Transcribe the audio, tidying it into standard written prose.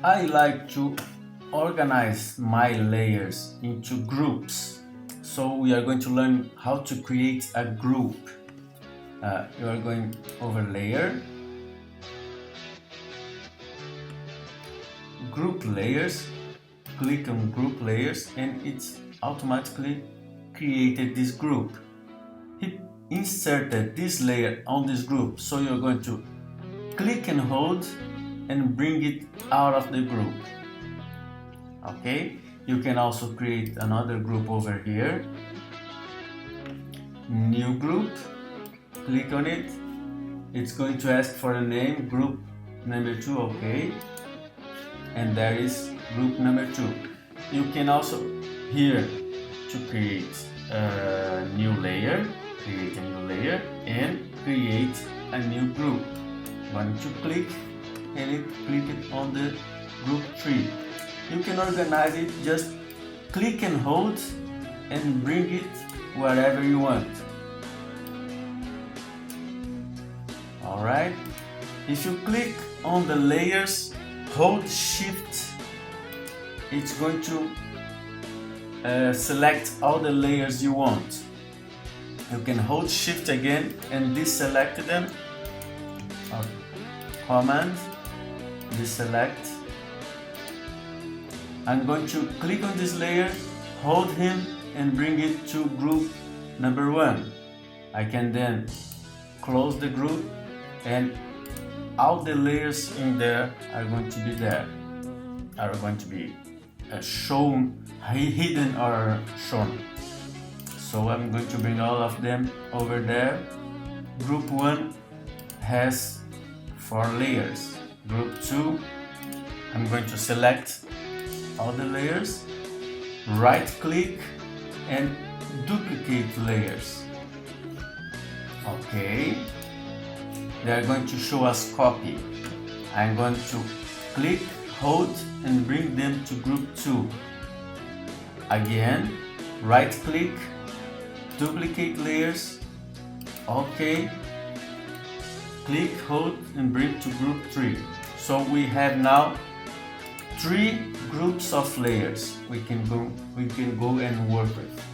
I like to organize my layers into groups. So we are going to learn how to create a group. You are going over layer, group layers, click on group layers, and it's automatically created this group. It inserted this layer on this group, so you're going to click and hold and bring it out of the group. Okay, you can also create another group over here, new group, click on it, it's going to ask for a name, group number 2, okay, and there is group number 2. You can also here to create a new layer, and create a new group. Going to click and click it on the group 3. You can organize it, just click and hold and bring it wherever you want. Alright, if you click on the layers, hold shift, it's going to select all the layers you want. You can hold shift again and deselect them. Command, deselect. I'm going to click on this layer, hold him and bring it to group number 1. I can then close the group and all the layers in there are going to be there, are going to be shown, hidden or shown. So I'm going to bring all of them over there. Group 1 has 4 layers. Group 2, I'm going to select all the layers, right click and duplicate layers. Okay, they are going to show us copy. I'm going to click, hold and bring them to group 2. Again, right click, duplicate layers. Okay, click, hold and bring to group 3. So we have now 3 groups of layers we can go and work with.